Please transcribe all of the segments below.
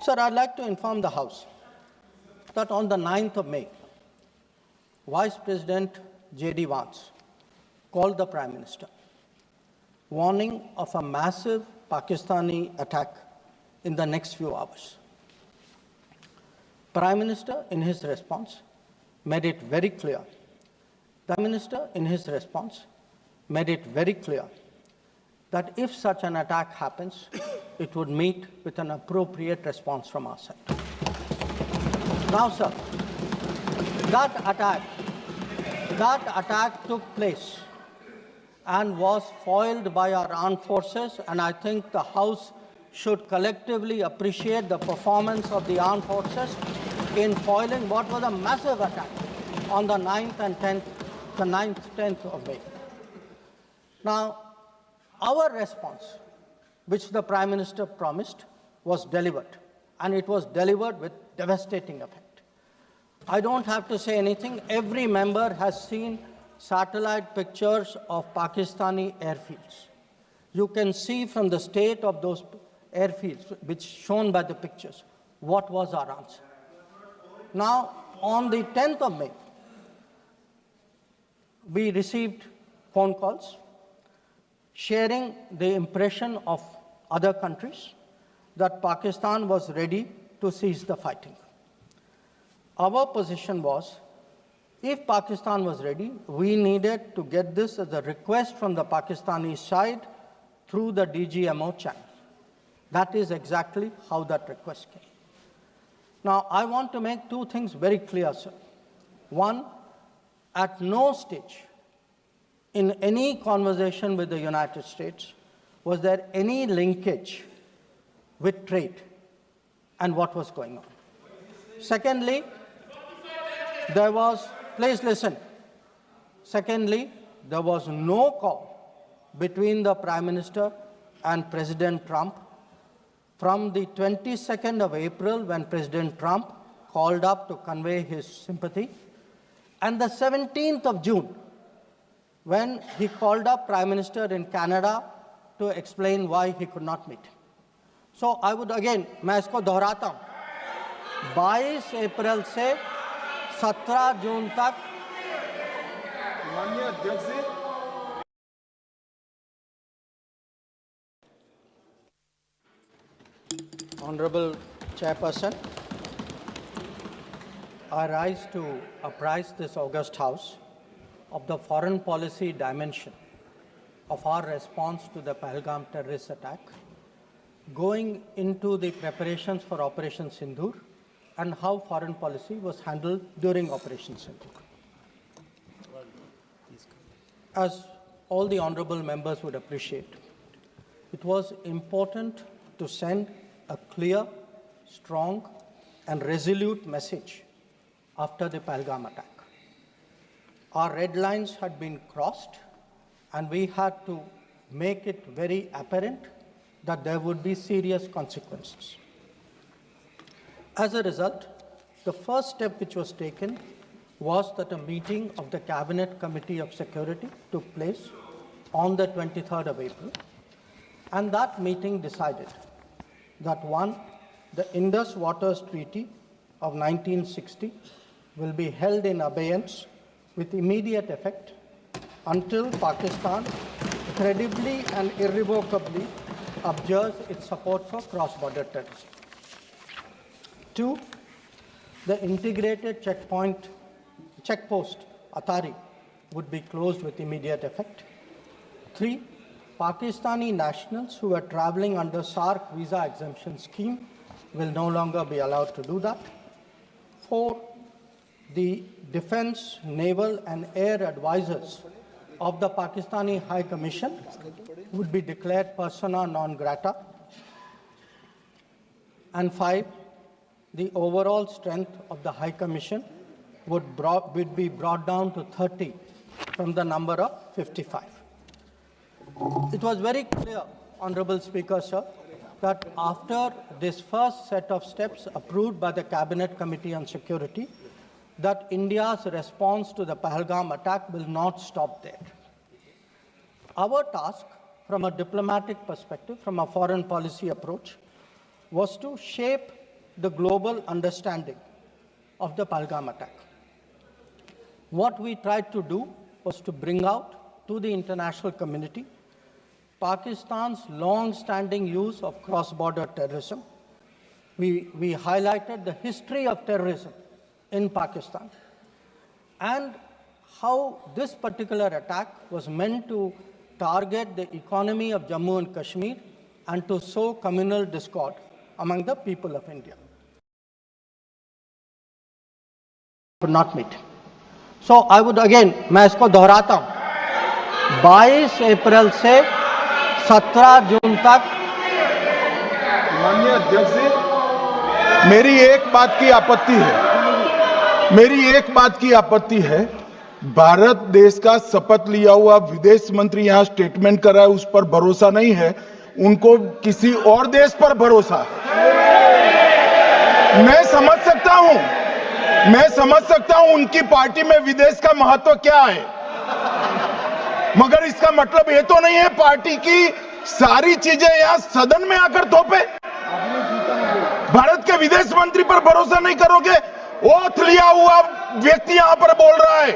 Sir, I'd like to inform the House that on the 9th of May, Vice President J.D. Vance called the Prime Minister, warning of a massive Pakistani attack in the next few hours. Prime Minister, in his response, made it very clear. Prime Minister, in his response, made it very clear that if such an attack happens, it would meet with an appropriate response from our side. Now, sir, that attack took place and was foiled by our armed forces, and I think the House should collectively appreciate the performance of the armed forces in foiling what was a massive attack on the 9th and 10th, the 9th, 10th of May. Now, our response, which the Prime Minister promised, was delivered, and it was delivered with devastating effect. I don't have to say anything. Every member has seen satellite pictures of Pakistani airfields. You can see from the state of those airfields, which shown by the pictures, what was our answer. Now, on the 10th of May, we received phone calls sharing the impression of other countries that Pakistan was ready to cease the fighting. Our position was, if Pakistan was ready, we needed to get this as a request from the Pakistani side through the DGMO channel. That is exactly how that request came. Now, I want to make two things very clear, sir. One, at no stage in any conversation with the United States was there any linkage with trade and what was going on. Secondly, there was, please listen. Secondly, there was no call between the Prime Minister and President Trump from the 22nd of April, when President Trump called up to convey his sympathy, and the 17th of June, when he called up Prime Minister in Canada to explain why he could not meet. So I would again, मैं इसको दोहराता हूँ, 22 अप्रैल से 17 जून तक माननीय अध्यक्ष जी, Honorable Chairperson, I rise to apprise this august House of the foreign policy dimension of our response to the Pahalgam terrorist attack, going into the preparations for Operation Sindoor and how foreign policy was handled during Operation Sindoor. As all the honorable members would appreciate, it was important to send a clear, strong, and resolute message after the Pahalgam attack. Our red lines had been crossed, and we had to make it very apparent that there would be serious consequences. As a result, the first step which was taken was that a meeting of the Cabinet Committee of Security took place on the 23rd of April, and that meeting decided that one, the Indus Waters Treaty of 1960 will be held in abeyance with immediate effect until Pakistan credibly and irrevocably abjures its support for cross-border terrorism. Two, the integrated checkpost Atari would be closed with immediate effect. Three, Pakistani nationals who are traveling under SARC visa exemption scheme will no longer be allowed to do that. Four, the defense, naval and air advisors of the Pakistani High Commission would be declared persona non grata. And five, the overall strength of the High Commission would be brought down to 30 from the number of 55. It was very clear, Honorable Speaker, sir, that after this first set of steps approved by the Cabinet Committee on Security, that India's response to the Pahalgam attack will not stop there. Our task, from a diplomatic perspective, from a foreign policy approach, was to shape the global understanding of the Pahalgam attack. What we tried to do was to bring out to the international community Pakistan's long-standing use of cross-border terrorism. We highlighted the history of terrorism in Pakistan and how this particular attack was meant to target the economy of Jammu and Kashmir and to sow communal discord among the people of India. Could not meet. So I would again, मैं इसको दोहराता हूँ, 22 अप्रैल से 17 जून तक। माननीय अध्यक्ष जी, मेरी एक बात की आपत्ति है, भारत देश का शपथ लिया हुआ विदेश मंत्री यहां स्टेटमेंट कर रहा है, उस पर भरोसा नहीं है, उनको किसी और देश पर भरोसा है। मैं समझ सकता हूं उनकी पार्टी में विदेश का महत्व क्या है, मगर इसका मतलब ये तो नहीं है पार्टी की सारी चीजें यहां सदन में आकर थोपे। भारत के विदेश मंत्री पर भरोसा नहीं करोगे? ओथ लिया हुआ व्यक्ति यहां पर बोल रहा है,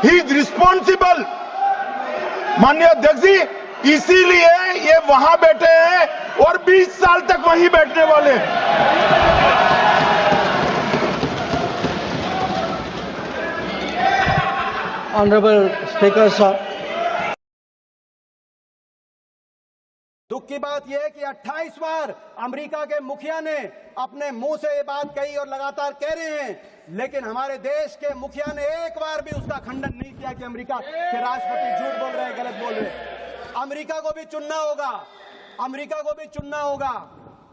ही इज रिस्पॉन्सिबल। माननीय अध्यक्ष जी, इसीलिए ये वहां बैठे हैं और 20 साल तक वहीं बैठने वाले हैं। Honorable Speaker, sir. दुख की बात यह है कि 28 बार अमेरिका के मुखिया ने अपने मुंह से ये बात कही और लगातार कह रहे हैं, लेकिन हमारे देश के मुखिया ने एक बार भी उसका खंडन नहीं किया कि अमेरिका के राष्ट्रपति झूठ बोल रहे हैं, गलत बोल रहे हैं। अमेरिका को भी चुनना होगा।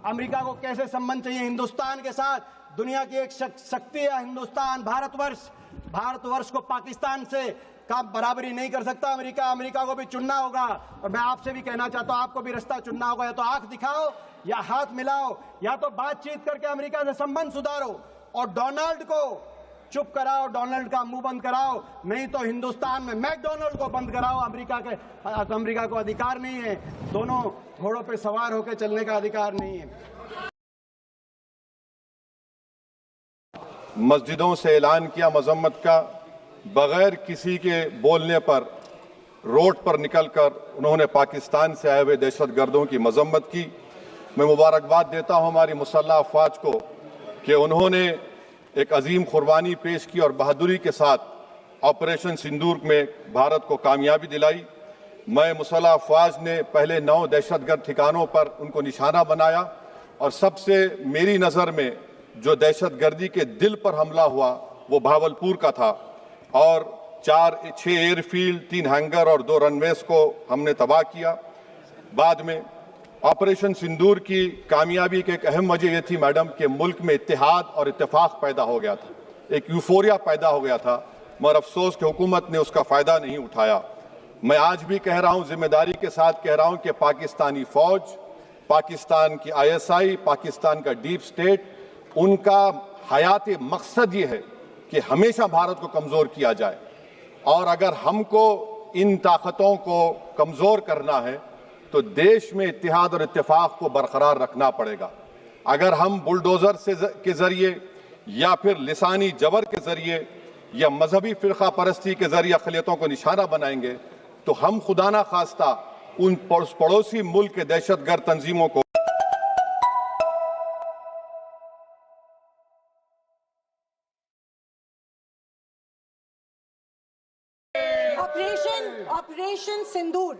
अमेरिका को कैसे संबंध चाहिए हिंदुस्तान के साथ? दुनिया की एक शक्ति है हिंदुस्तान, भारतवर्ष को पाकिस्तान से का बराबरी नहीं कर सकता अमेरिका को भी चुनना होगा। और मैं आपसे भी कहना चाहता हूं, आपको भी रास्ता चुनना होगा, या तो आंख दिखाओ या हाथ मिलाओ, या तो बातचीत करके अमेरिका से संबंध सुधारो और डोनाल्ड को चुप कराओ, डोनाल्ड का मुंह बंद कराओ, नहीं तो हिंदुस्तान में मैकडोनाल्ड को बंद कराओ। अमेरिका को अधिकार नहीं है, दोनों घोड़ों पे सवार होकर चलने का अधिकार नहीं है। मस्जिदों से ऐलान किया मजम्मत का, बगैर किसी के बोलने पर रोड पर निकलकर उन्होंने पाकिस्तान से आए हुए दहशतगर्दों की मजम्मत की। मैं मुबारकबाद देता हूं हमारी मुसल्लह अफवाज को कि उन्होंने एक अजीम कुर्बानी पेश की और बहादुरी के साथ ऑपरेशन सिंदूर में भारत को कामयाबी दिलाई। मैं मुसल्लह अफवाज ने पहले 9 दहशतगर्द ठिकानों पर उनको निशाना बनाया और सबसे मेरी नज़र में जो दहशतगर्दी के दिल पर हमला हुआ वो भावलपुर का था और 6 एयरफील्ड, 3 हैंगर और 2 रनवेज को हमने तबाह किया। बाद में ऑपरेशन सिंदूर की कामयाबी की एक अहम वजह यह थी मैडम कि मुल्क में इत्तेहाद और इत्तेफाक पैदा हो गया था, एक यूफोरिया पैदा हो गया था, मगर अफसोस कि हुकूमत ने उसका फ़ायदा नहीं उठाया। मैं आज भी कह रहा हूं, जिम्मेदारी के साथ कह रहा हूं कि पाकिस्तानी फौज, पाकिस्तान की ISI, पाकिस्तान का डीप स्टेट, उनका हयाती मकसद ये है कि हमेशा भारत को कमज़ोर किया जाए और अगर हमको इन ताकतों को कमज़ोर करना है तो देश में इत्तेहाद और इत्तेफाक को बरकरार रखना पड़ेगा। अगर हम बुलडोज़र के ज़रिए या फिर लिसानी जबर के ज़रिए या मजहबी फ़िरका परस्ती के ज़रिए अक़लियतों को निशाना बनाएंगे तो हम खुदा ना खास्ता उन पड़ोसी मुल्क के दहशतगर्द तंजीमों को ऑपरेशन सिंदूर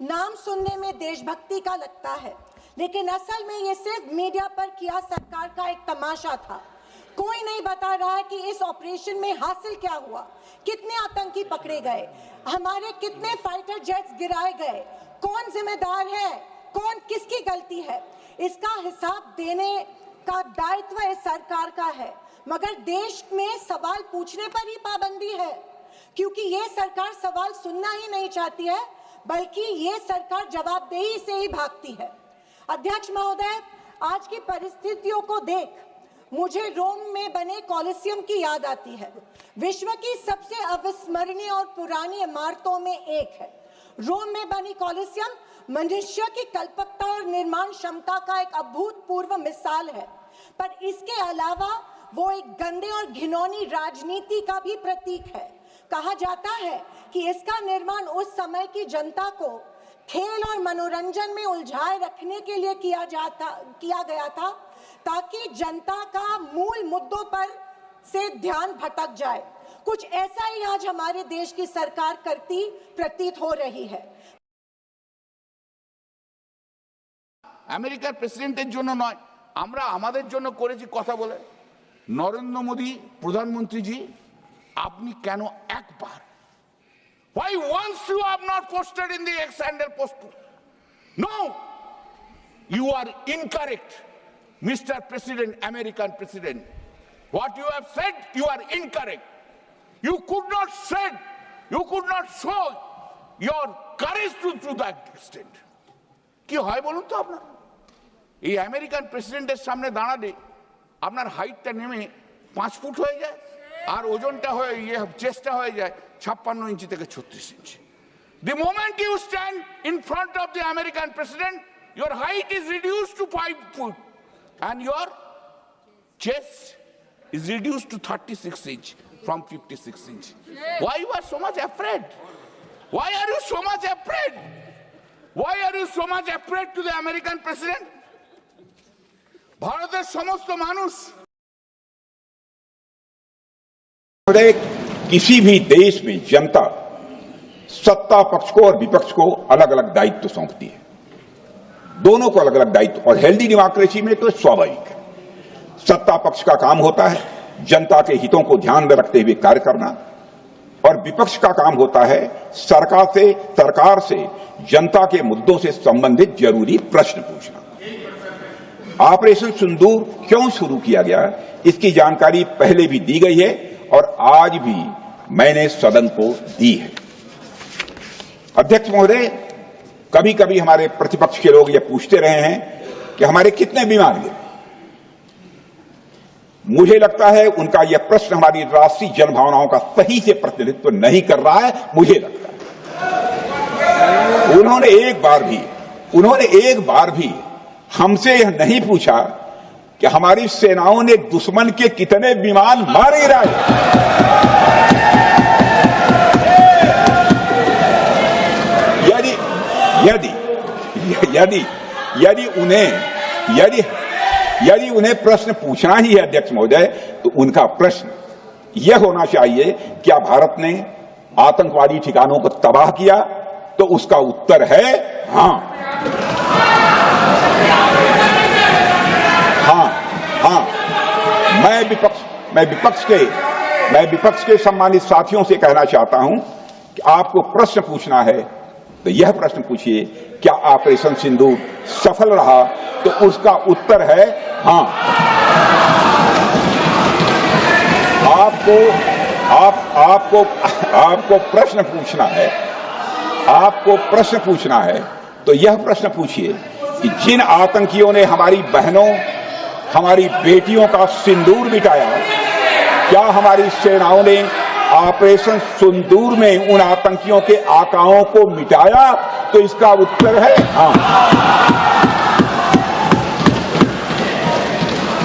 नाम सुनने में देशभक्ति का लगता है, लेकिन असल में ये सिर्फ मीडिया पर किया सरकार का एक तमाशा था। कोई नहीं बता रहा है कि इस ऑपरेशन में हासिल क्या हुआ, कितने आतंकी पकड़े गए, हमारे कितने फाइटर जेट्स गिराए गए, कौन जिम्मेदार है, कौन किसकी गलती है। इसका हिसाब देने का दायित्व इस सरकार का है, मगर देश में सवाल पूछने पर ही पाबंदी है, क्योंकि ये सरकार सवाल सुनना ही नहीं चाहती है, बल्कि ये सरकार जवाबदेही से ही भागती है। अध्यक्ष महोदय, आज की परिस्थितियों को देख मुझे रोम में बने कॉलिसियम की याद आती है। विश्व की सबसे अविस्मरणीय और पुरानी इमारतों में एक है। रोम में बनी कॉलिसियम मनुष्य की कल्पकता और निर्माण क्षमता का एक अभूतपूर्व मिसाल है, पर इसके अलावा वो एक गंदे और घिनौनी राजनीति का भी प्रतीक है। कहा जाता है कि इसका निर्माण उस समय की जनता को खेल और मनोरंजन में उलझाए रखने के लिए किया गया था, ताकि जनता का मूल मुद्दों पर से ध्यान भटक जाए। कुछ ऐसा ही आज हमारे देश की सरकार करती प्रतीत हो रही है। আমেরিকার প্রেসিডেন্টের জন্য নয়, আমরা আমাদের জন্য করেছি কথা বলে। নরেন্দ্র মোদী প্রধানমন্ত্রীজি, আপনি কেন একবার, why once you have not posted in the X handle post? No, you are incorrect, Mr. President, American President. What you have said, you are incorrect. You could not said, you could not show your courage to that extent. কি হয় বলুন তো আপনার? এই American প্রেসিডেন্টের সামনে দাঁড়ালে আপনার হাইটটা নেমে 5 ফুট হয়ে যায়, আর ওজনটা হয়ে চেস্টটা হয়ে যায় 56 ইঞ্চি থেকে 36 ইঞ্চি। The moment you stand in front of the American president, your height is reduced to 5 foot and your chest is reduced to 36 inch from 56 inch. Why you are so much afraid? Why are you so much afraid? Why are you so much afraid to the American president? ভারতের সমস্ত মানুষ, किसी भी देश में जनता सत्ता पक्ष को और विपक्ष को अलग अलग दायित्व सौंपती है, दोनों को अलग अलग दायित्व, और हेल्दी डेमोक्रेसी में तो स्वाभाविक है। सत्ता पक्ष का काम होता है जनता के हितों को ध्यान में रखते हुए कार्य करना, और विपक्ष का काम होता है सरकार से जनता के मुद्दों से संबंधित जरूरी प्रश्न पूछना। ऑपरेशन सिंदूर क्यों शुरू किया गया, इसकी जानकारी पहले भी दी गई है और आज भी मैंने सदन को दी है। अध्यक्ष महोदय, कभी कभी हमारे प्रतिपक्ष के लोग ये पूछते रहे हैं कि हमारे कितने बीमार गिरे। मुझे लगता है उनका यह प्रश्न हमारी राष्ट्रीय जनभावनाओं का सही से प्रतिनिधित्व नहीं कर रहा है। मुझे लगता है उन्होंने एक बार भी हमसे यह नहीं पूछा कि हमारी सेनाओं ने दुश्मन के कितने विमान मार गिराए। यदि उन्हें प्रश्न पूछना ही है अध्यक्ष महोदय, तो उनका प्रश्न यह होना चाहिए, क्या भारत ने आतंकवादी ठिकानों को तबाह किया? तो उसका उत्तर है हाँ। मैं विपक्ष के सम्मानित साथियों से कहना चाहता हूं कि आपको प्रश्न पूछना है तो यह प्रश्न पूछिए, क्या ऑपरेशन सिंदूर सफल रहा? तो उसका उत्तर है हाँ। आपको प्रश्न पूछना है तो यह प्रश्न पूछिए कि जिन आतंकियों ने हमारी बहनों, हमारी बेटियों का सिंदूर मिटाया, क्या हमारी सेनाओं ने ऑपरेशन सिंदूर में उन आतंकियों के आकाओं को मिटाया? तो इसका उत्तर है हाँ।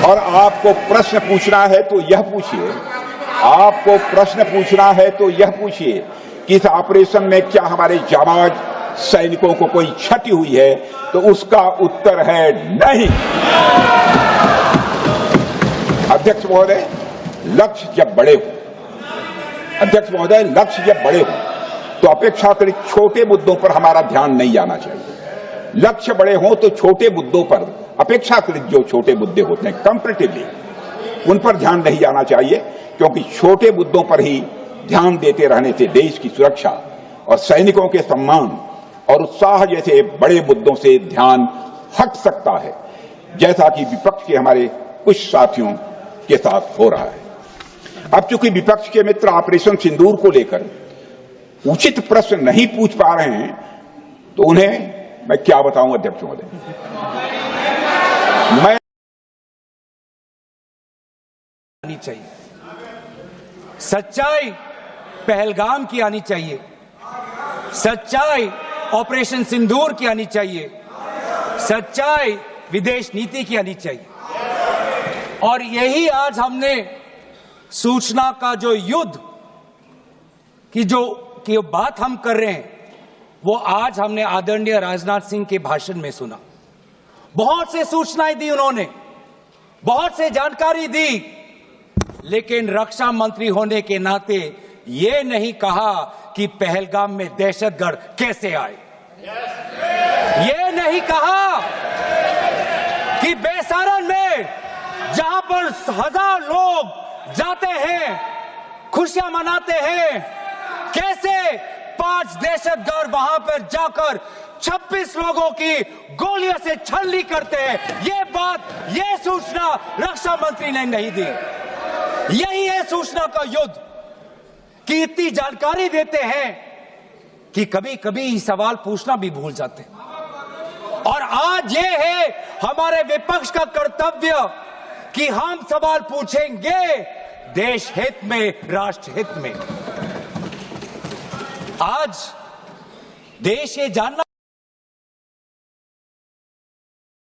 और आपको प्रश्न पूछना है तो यह पूछिए कि इस ऑपरेशन में क्या हमारे जाबाज सैनिकों को कोई क्षति हुई है? तो उसका उत्तर है नहीं। अध्यक्ष महोदय, लक्ष्य जब बड़े हो तो अपेक्षाकृत छोटे मुद्दों पर हमारा ध्यान नहीं जाना चाहिए। लक्ष्य बड़े हों तो छोटे मुद्दों पर, अपेक्षाकृत जो छोटे मुद्दे होते हैं कंपैरेटिवली, उन पर ध्यान नहीं जाना चाहिए, क्योंकि छोटे मुद्दों पर ही ध्यान देते रहने से देश की सुरक्षा और सैनिकों के सम्मान और उत्साह जैसे बड़े मुद्दों से ध्यान हट सकता है, जैसा कि विपक्ष के हमारे कुछ साथियों के साथ हो रहा है। अब चूंकि विपक्ष के मित्र ऑपरेशन सिंदूर को लेकर उचित प्रश्न नहीं पूछ पा रहे हैं, तो उन्हें मैं क्या बताऊं अध्यक्ष महोदय। मैं आनी चाहिए, सच्चाई पहलगाम की आनी चाहिए। सच्चाई ऑपरेशन सिंदूर की आनी चाहिए, सच्चाई विदेश नीति की आनी चाहिए। और यही आज हमने सूचना का जो युद्ध की बात हम कर रहे हैं, वो आज हमने आदरणीय राजनाथ सिंह के भाषण में सुना। बहुत से सूचनाएं दी उन्होंने, बहुत से जानकारी दी, लेकिन रक्षा मंत्री होने के नाते ये नहीं कहा कि पहलगाम में दहशतगर्द कैसे आए, ये नहीं कहा कि बेसारन में जहां पर 1000 लोग जाते हैं, खुशियां मनाते हैं, कैसे 5 दहशतगर्द वहां पर जाकर 26 लोगों की गोलियों से छलनी करते हैं। ये सूचना रक्षा मंत्री ने नहीं दी। यही है सूचना का युद्ध कि इतनी जानकारी देते हैं कि कभी कभी सवाल पूछना भी भूल जाते हैं। और आज ये है हमारे विपक्ष का कर्तव्य कि हम सवाल पूछेंगे देश हित में, राष्ट्र हित में। आज देश ये जानना